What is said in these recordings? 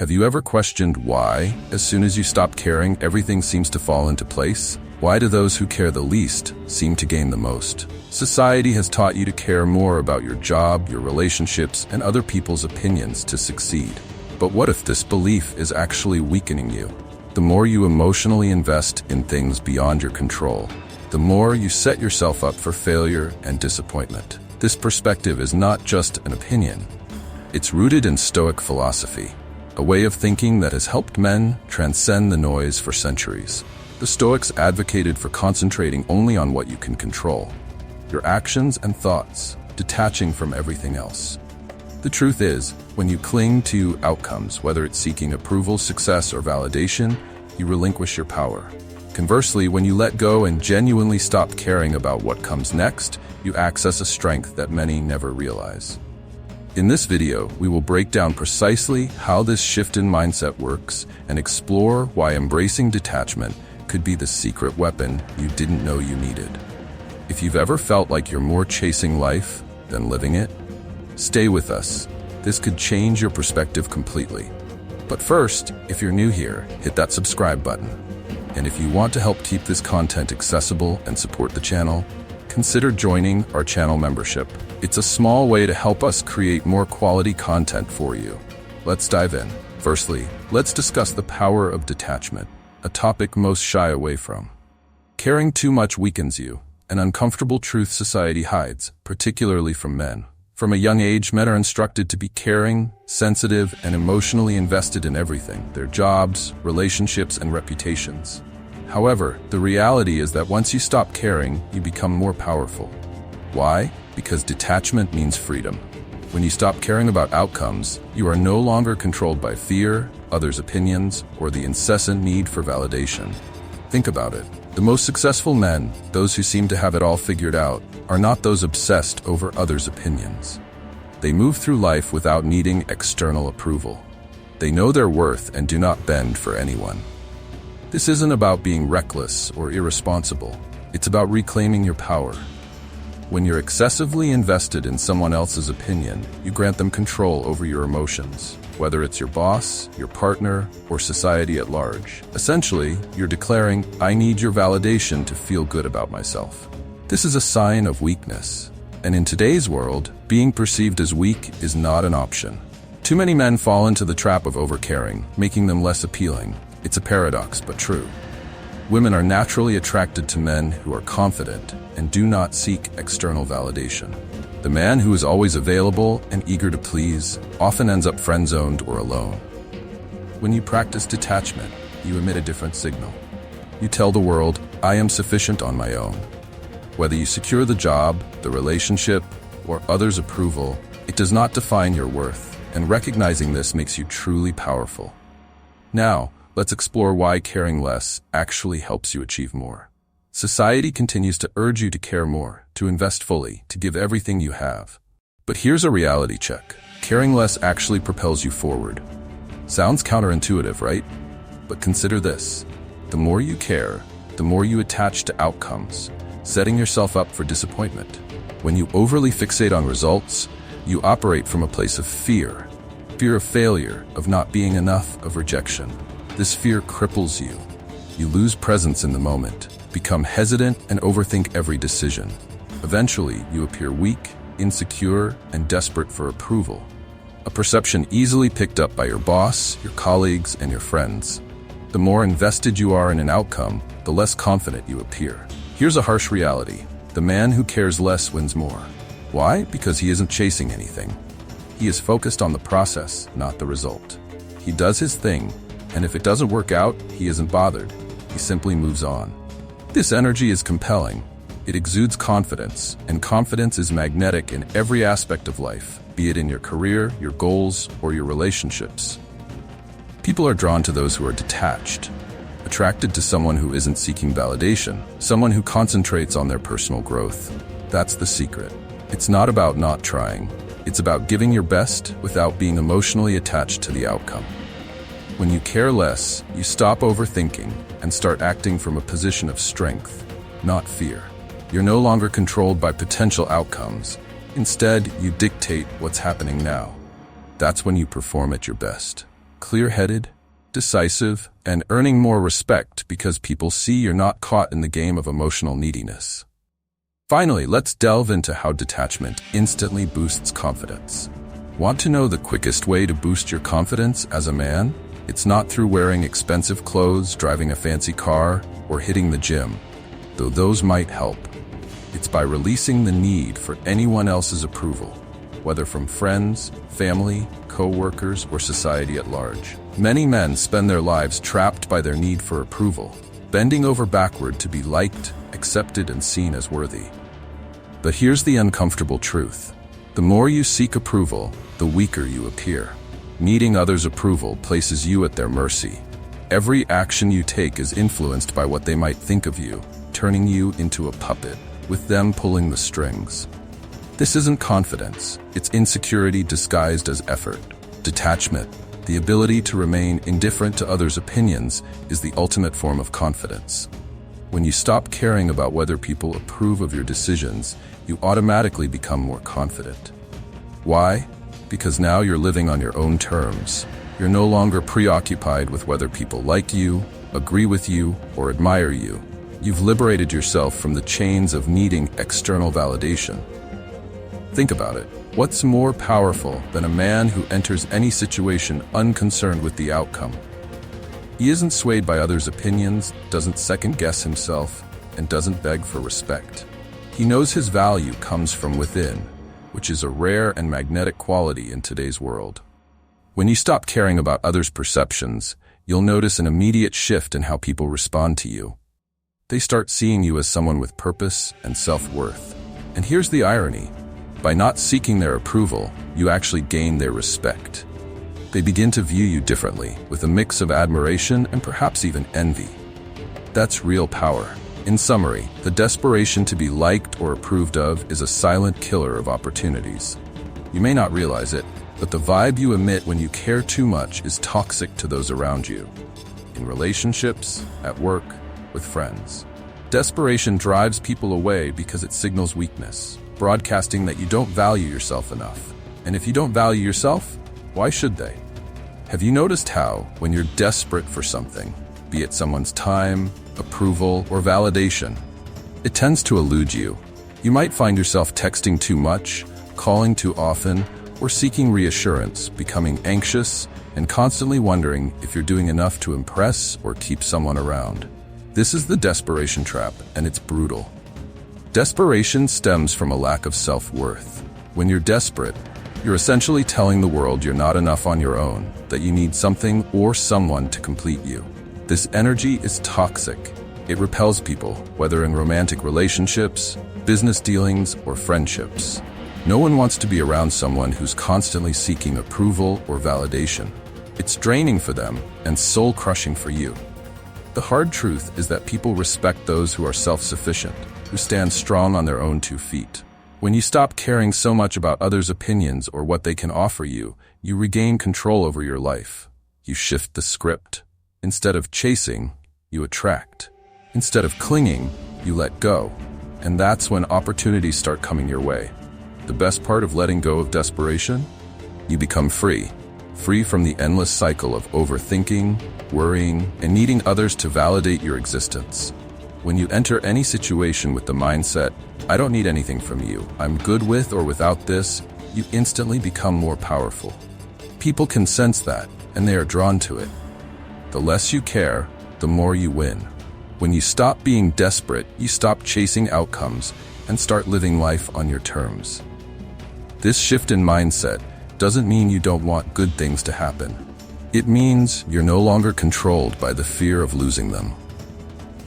Have you ever questioned why, as soon as you stop caring, everything seems to fall into place? Why do those who care the least seem to gain the most? Society has taught you to care more about your job, your relationships, and other people's opinions to succeed. But what if this belief is actually weakening you? The more you emotionally invest in things beyond your control, the more you set yourself up for failure and disappointment. This perspective is not just an opinion. It's rooted in Stoic philosophy, a way of thinking that has helped men transcend the noise for centuries. The Stoics advocated for concentrating only on what you can control, your actions and thoughts, detaching from everything else. The truth is, when you cling to outcomes, whether it's seeking approval, success, or validation, you relinquish your power. Conversely, when you let go and genuinely stop caring about what comes next, you access a strength that many never realize. In this video, we will break down precisely how this shift in mindset works and explore why embracing detachment could be the secret weapon you didn't know you needed. If you've ever felt like you're more chasing life than living it, stay with us. This could change your perspective completely. But first, if you're new here, hit that subscribe button. And if you want to help keep this content accessible and support the channel, consider joining our channel membership. It's a small way to help us create more quality content for you. Let's dive in. Firstly, let's discuss the power of detachment, a topic most shy away from. Caring too much weakens you, an uncomfortable truth society hides, particularly from men. From a young age, men are instructed to be caring, sensitive, and emotionally invested in everything, their jobs, relationships, and reputations. However, the reality is that once you stop caring, you become more powerful. Why? Because detachment means freedom. When you stop caring about outcomes, you are no longer controlled by fear, others' opinions, or the incessant need for validation. Think about it. The most successful men, those who seem to have it all figured out, are not those obsessed over others' opinions. They move through life without needing external approval. They know their worth and do not bend for anyone. This isn't about being reckless or irresponsible. It's about reclaiming your power. When you're excessively invested in someone else's opinion, you grant them control over your emotions, whether it's your boss, your partner, or society at large. Essentially, you're declaring, "I need your validation to feel good about myself." This is a sign of weakness. And in today's world, being perceived as weak is not an option. Too many men fall into the trap of overcaring, making them less appealing. It's a paradox, but true. Women are naturally attracted to men who are confident and do not seek external validation. The man who is always available and eager to please often ends up friend-zoned or alone. When you practice detachment, you emit a different signal. You tell the world, "I am sufficient on my own." Whether you secure the job, the relationship, or others' approval, it does not define your worth, and recognizing this makes you truly powerful. Now, let's explore why caring less actually helps you achieve more. Society continues to urge you to care more, to invest fully, to give everything you have. But here's a reality check. Caring less actually propels you forward. Sounds counterintuitive, right? But consider this. The more you care, the more you attach to outcomes, setting yourself up for disappointment. When you overly fixate on results, you operate from a place of fear. Fear of failure, of not being enough, of rejection. This fear cripples you. You lose presence in the moment, become hesitant, and overthink every decision. Eventually, you appear weak, insecure, and desperate for approval. A perception easily picked up by your boss, your colleagues, and your friends. The more invested you are in an outcome, the less confident you appear. Here's a harsh reality. The man who cares less wins more. Why? Because he isn't chasing anything. He is focused on the process, not the result. He does his thing, and if it doesn't work out, he isn't bothered. He simply moves on. This energy is compelling. It exudes confidence, and confidence is magnetic in every aspect of life, be it in your career, your goals, or your relationships. People are drawn to those who are detached, attracted to someone who isn't seeking validation, someone who concentrates on their personal growth. That's the secret. It's not about not trying. It's about giving your best without being emotionally attached to the outcome. When you care less, you stop overthinking and start acting from a position of strength, not fear. You're no longer controlled by potential outcomes. Instead, you dictate what's happening now. That's when you perform at your best. clear-headed, decisive, and earning more respect because people see you're not caught in the game of emotional neediness. Finally, let's delve into how detachment instantly boosts confidence. Want to know the quickest way to boost your confidence as a man? It's not through wearing expensive clothes, driving a fancy car, or hitting the gym, though those might help. It's by releasing the need for anyone else's approval, whether from friends, family, co-workers, or society at large. Many men spend their lives trapped by their need for approval, bending over backward to be liked, accepted, and seen as worthy. But here's the uncomfortable truth. The more you seek approval, the weaker you appear. Needing others' approval places you at their mercy. Every action you take is influenced by what they might think of you, turning you into a puppet, with them pulling the strings. This isn't confidence, it's insecurity disguised as effort. Detachment, the ability to remain indifferent to others' opinions, is the ultimate form of confidence. When you stop caring about whether people approve of your decisions, you automatically become more confident. Why? Because now you're living on your own terms. You're no longer preoccupied with whether people like you, agree with you, or admire you. You've liberated yourself from the chains of needing external validation. Think about it. What's more powerful than a man who enters any situation unconcerned with the outcome? He isn't swayed by others' opinions, doesn't second-guess himself, and doesn't beg for respect. He knows his value comes from within, which is a rare and magnetic quality in today's world. When you stop caring about others' perceptions, you'll notice an immediate shift in how people respond to you. They start seeing you as someone with purpose and self-worth. And here's the irony. By not seeking their approval, you actually gain their respect. They begin to view you differently, with a mix of admiration and perhaps even envy. That's real power. In summary, the desperation to be liked or approved of is a silent killer of opportunities. You may not realize it, but the vibe you emit when you care too much is toxic to those around you. In relationships, at work, with friends. Desperation drives people away because it signals weakness, broadcasting that you don't value yourself enough. And if you don't value yourself, why should they? Have you noticed how, when you're desperate for something, be it someone's time, approval, or validation, it tends to elude you? You might find yourself texting too much, calling too often, or seeking reassurance, becoming anxious, and constantly wondering if you're doing enough to impress or keep someone around. This is the desperation trap, and it's brutal. Desperation stems from a lack of self-worth. When you're desperate, you're essentially telling the world you're not enough on your own, that you need something or someone to complete you. This energy is toxic. It repels people, whether in romantic relationships, business dealings, or friendships. No one wants to be around someone who's constantly seeking approval or validation. It's draining for them and soul-crushing for you. The hard truth is that people respect those who are self-sufficient, who stand strong on their own 2 feet. When you stop caring so much about others' opinions or what they can offer you, you regain control over your life. You shift the script. Instead of chasing, you attract. Instead of clinging, you let go. And that's when opportunities start coming your way. The best part of letting go of desperation? You become free. Free from the endless cycle of overthinking, worrying, and needing others to validate your existence. When you enter any situation with the mindset, I don't need anything from you, I'm good with or without this, you instantly become more powerful. People can sense that, and they are drawn to it. The less you care, the more you win. When you stop being desperate, you stop chasing outcomes and start living life on your terms. This shift in mindset doesn't mean you don't want good things to happen. It means you're no longer controlled by the fear of losing them.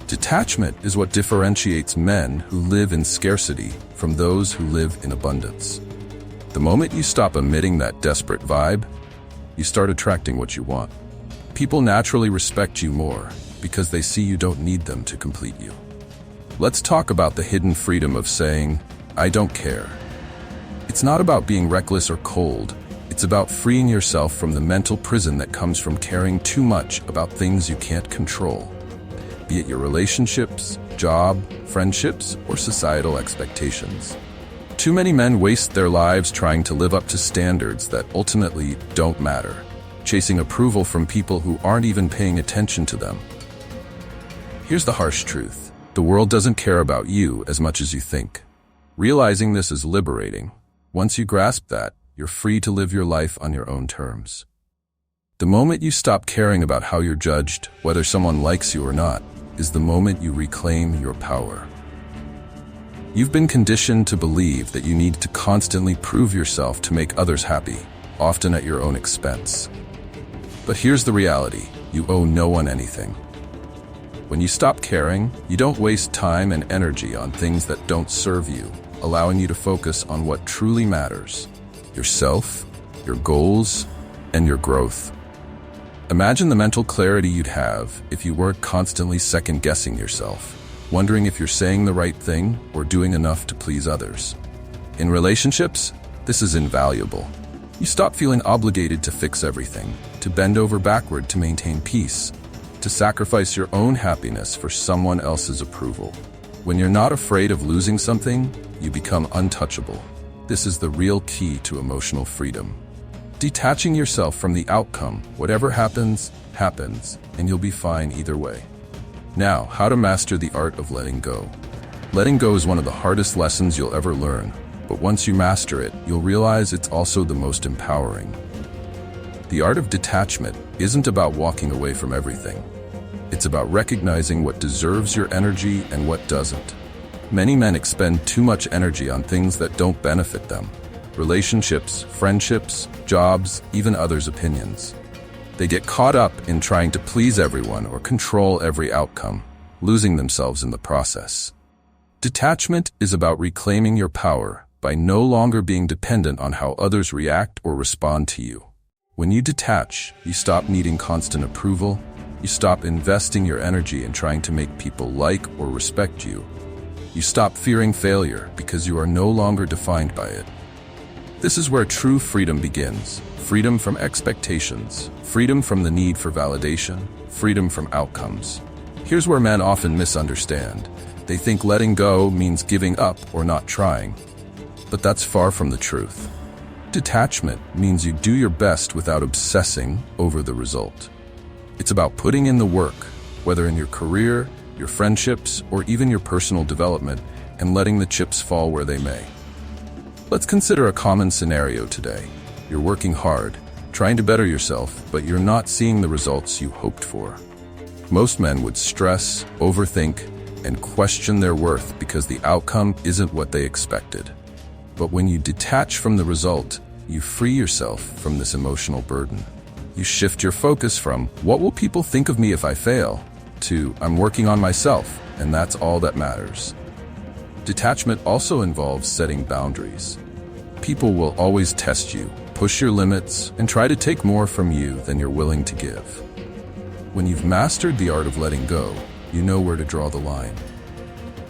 Detachment is what differentiates men who live in scarcity from those who live in abundance. The moment you stop emitting that desperate vibe, you start attracting what you want. People naturally respect you more because they see you don't need them to complete you. Let's talk about the hidden freedom of saying, I don't care. It's not about being reckless or cold. It's about freeing yourself from the mental prison that comes from caring too much about things you can't control. Be it your relationships, job, friendships, or societal expectations. Too many men waste their lives trying to live up to standards that ultimately don't matter. chasing approval from people who aren't even paying attention to them. Here's the harsh truth. The world doesn't care about you as much as you think. Realizing this is liberating. Once you grasp that, you're free to live your life on your own terms. The moment you stop caring about how you're judged, whether someone likes you or not, is the moment you reclaim your power. You've been conditioned to believe that you need to constantly prove yourself to make others happy, often at your own expense. But here's the reality: you owe no one anything. When you stop caring, you don't waste time and energy on things that don't serve you, allowing you to focus on what truly matters: yourself, your goals, and your growth. Imagine the mental clarity you'd have if you weren't constantly second-guessing yourself, wondering if you're saying the right thing or doing enough to please others. In relationships, this is invaluable. You stop feeling obligated to fix everything, to bend over backward to maintain peace, to sacrifice your own happiness for someone else's approval. When you're not afraid of losing something, you become untouchable. This is the real key to emotional freedom. Detaching yourself from the outcome, whatever happens, happens, and you'll be fine either way. Now, how to master the art of letting go. Letting go is one of the hardest lessons you'll ever learn, but once you master it, you'll realize it's also the most empowering. The art of detachment isn't about walking away from everything. It's about recognizing what deserves your energy and what doesn't. Many men expend too much energy on things that don't benefit them. Relationships, friendships, jobs, even others' opinions. They get caught up in trying to please everyone or control every outcome, losing themselves in the process. Detachment is about reclaiming your power by no longer being dependent on how others react or respond to you. When you detach, you stop needing constant approval. You stop investing your energy in trying to make people like or respect you. You stop fearing failure because you are no longer defined by it. This is where true freedom begins. Freedom from expectations, freedom from the need for validation, freedom from outcomes. Here's where men often misunderstand. They think letting go means giving up or not trying. But that's far from the truth. Detachment means you do your best without obsessing over the result. It's about putting in the work, whether in your career, your friendships, or even your personal development, and letting the chips fall where they may. Let's consider a common scenario today. You're working hard, trying to better yourself, but you're not seeing the results you hoped for. Most men would stress, overthink, and question their worth because the outcome isn't what they expected. But when you detach from the result, you free yourself from this emotional burden. You shift your focus from, "What will people think of me if I fail?" to, "I'm working on myself, and that's all that matters." Detachment also involves setting boundaries. People will always test you, push your limits, and try to take more from you than you're willing to give. When you've mastered the art of letting go, you know where to draw the line.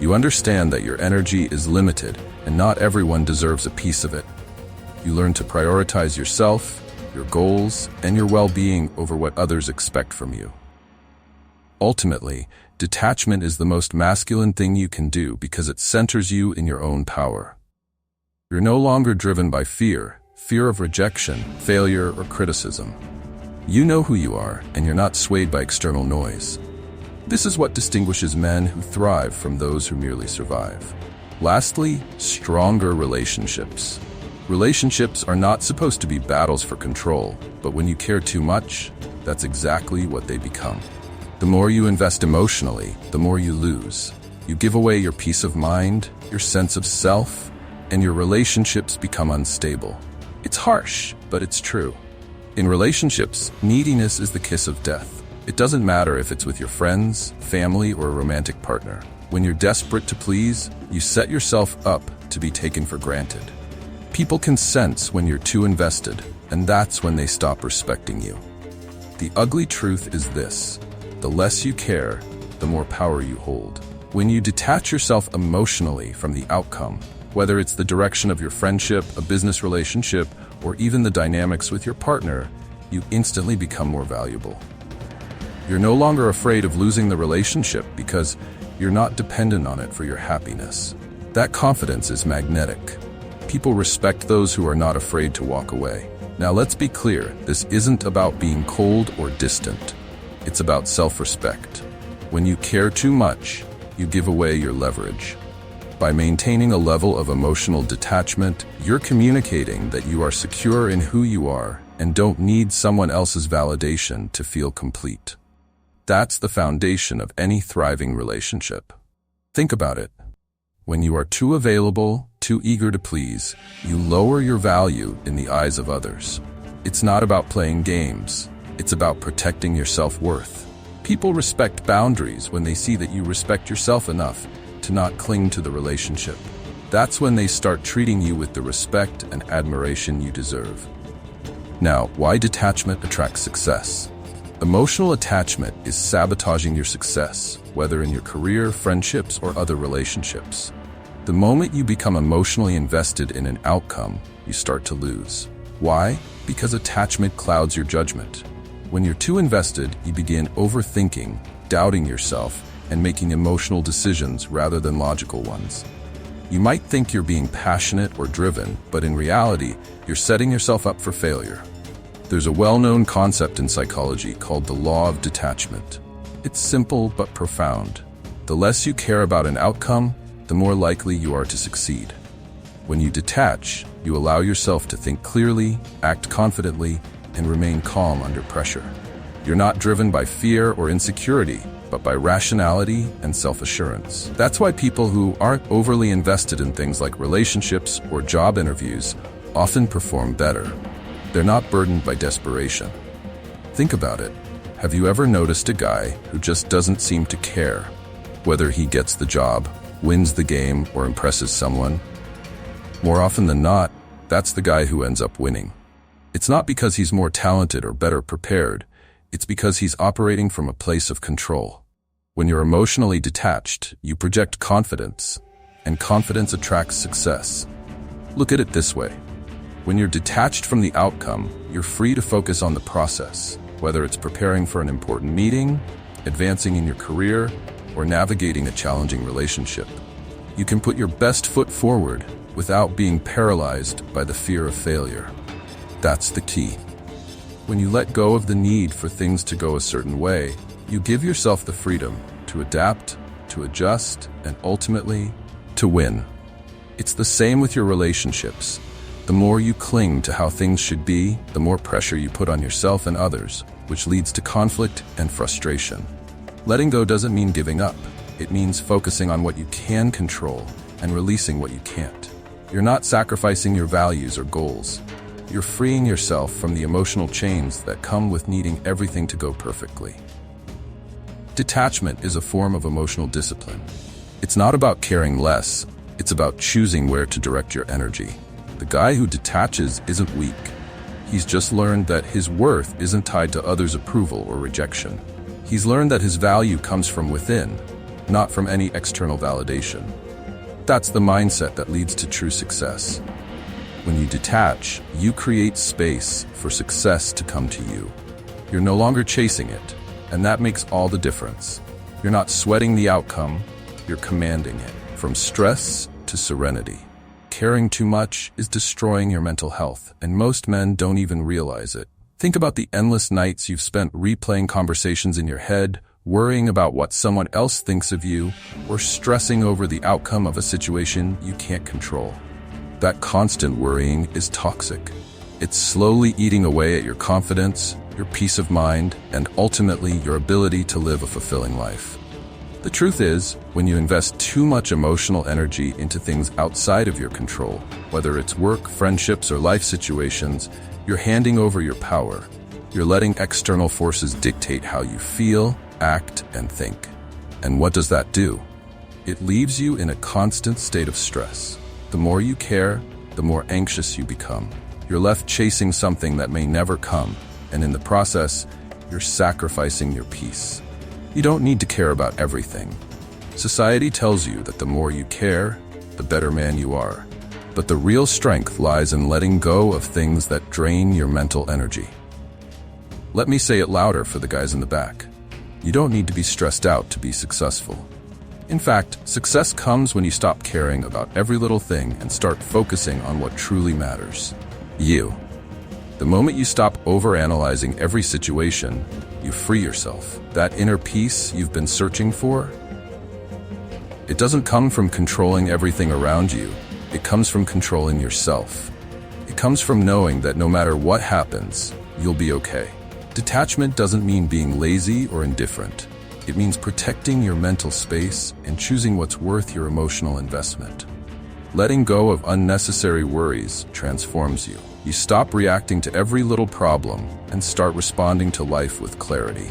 You understand that your energy is limited, and not everyone deserves a piece of it. You learn to prioritize yourself, your goals, and your well-being over what others expect from you. Ultimately, detachment is the most masculine thing you can do because it centers you in your own power. You're no longer driven by fear of rejection, failure, or criticism. You know who you are, and you're not swayed by external noise. This is what distinguishes men who thrive from those who merely survive. Lastly, stronger relationships. Relationships are not supposed to be battles for control, but when you care too much, that's exactly what they become. The more you invest emotionally, the more you lose. You give away your peace of mind, your sense of self, and your relationships become unstable. It's harsh, but it's true. In relationships, neediness is the kiss of death. It doesn't matter if it's with your friends, family, or a romantic partner. When you're desperate to please, you set yourself up to be taken for granted. People can sense when you're too invested, and that's when they stop respecting you. The ugly truth is this: the less you care, the more power you hold. When you detach yourself emotionally from the outcome, whether it's the direction of your friendship, a business relationship, or even the dynamics with your partner, you instantly become more valuable. You're no longer afraid of losing the relationship because you're not dependent on it for your happiness. That confidence is magnetic. People respect those who are not afraid to walk away. Now let's be clear, this isn't about being cold or distant. It's about self-respect. When you care too much, you give away your leverage. By maintaining a level of emotional detachment, you're communicating that you are secure in who you are and don't need someone else's validation to feel complete. That's the foundation of any thriving relationship. Think about it. When you are too available, too eager to please, you lower your value in the eyes of others. It's not about playing games. It's about protecting your self-worth. People respect boundaries when they see that you respect yourself enough to not cling to the relationship. That's when they start treating you with the respect and admiration you deserve. Now, why detachment attracts success? Emotional attachment is sabotaging your success, whether in your career, friendships, or other relationships. The moment you become emotionally invested in an outcome, you start to lose. Why? Because attachment clouds your judgment. When you're too invested, you begin overthinking, doubting yourself, and making emotional decisions rather than logical ones. You might think you're being passionate or driven, but in reality, you're setting yourself up for failure. There's a well-known concept in psychology called the law of detachment. It's simple but profound. The less you care about an outcome, the more likely you are to succeed. When you detach, you allow yourself to think clearly, act confidently, and remain calm under pressure. You're not driven by fear or insecurity, but by rationality and self-assurance. That's why people who aren't overly invested in things like relationships or job interviews often perform better. They're not burdened by desperation. Think about it. Have you ever noticed a guy who just doesn't seem to care whether he gets the job, wins the game, or impresses someone? More often than not, that's the guy who ends up winning. It's not because he's more talented or better prepared. It's because he's operating from a place of control. When you're emotionally detached, you project confidence, and confidence attracts success. Look at it this way. When you're detached from the outcome, you're free to focus on the process, whether it's preparing for an important meeting, advancing in your career, or navigating a challenging relationship. You can put your best foot forward without being paralyzed by the fear of failure. That's the key. When you let go of the need for things to go a certain way, you give yourself the freedom to adapt, to adjust, and ultimately, to win. It's the same with your relationships. The more you cling to how things should be, the more pressure you put on yourself and others, which leads to conflict and frustration. Letting go doesn't mean giving up. It means focusing on what you can control and releasing what you can't. You're not sacrificing your values or goals. You're freeing yourself from the emotional chains that come with needing everything to go perfectly. Detachment is a form of emotional discipline. It's not about caring less, it's about choosing where to direct your energy. The guy who detaches isn't weak. He's just learned that his worth isn't tied to others' approval or rejection. He's learned that his value comes from within, not from any external validation. That's the mindset that leads to true success. When you detach, you create space for success to come to you. You're no longer chasing it, and that makes all the difference. You're not sweating the outcome, you're commanding it. From stress to serenity. Caring too much is destroying your mental health, and most men don't even realize it. Think about the endless nights you've spent replaying conversations in your head, worrying about what someone else thinks of you, or stressing over the outcome of a situation you can't control. That constant worrying is toxic. It's slowly eating away at your confidence, your peace of mind, and ultimately your ability to live a fulfilling life. The truth is, when you invest too much emotional energy into things outside of your control, whether it's work, friendships, or life situations, you're handing over your power. You're letting external forces dictate how you feel, act, and think. And what does that do? It leaves you in a constant state of stress. The more you care, the more anxious you become. You're left chasing something that may never come, and in the process, you're sacrificing your peace. You don't need to care about everything. Society tells you that the more you care, the better man you are. But the real strength lies in letting go of things that drain your mental energy. Let me say it louder for the guys in the back. You don't need to be stressed out to be successful. In fact, success comes when you stop caring about every little thing and start focusing on what truly matters. You. The moment you stop overanalyzing every situation, you free yourself. That inner peace you've been searching for, it doesn't come from controlling everything around you. It comes from controlling yourself. It comes from knowing that no matter what happens, you'll be okay. Detachment doesn't mean being lazy or indifferent. It means protecting your mental space and choosing what's worth your emotional investment. Letting go of unnecessary worries transforms you. You stop reacting to every little problem and start responding to life with clarity.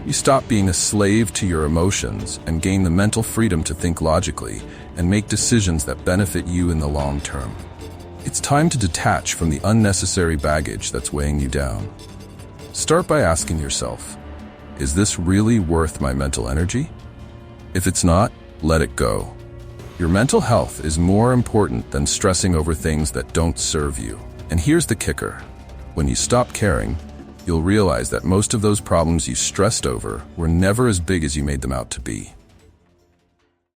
You stop being a slave to your emotions and gain the mental freedom to think logically and make decisions that benefit you in the long term. It's time to detach from the unnecessary baggage that's weighing you down. Start by asking yourself, is this really worth my mental energy? If it's not, let it go. Your mental health is more important than stressing over things that don't serve you. And here's the kicker. When you stop caring, you'll realize that most of those problems you stressed over were never as big as you made them out to be.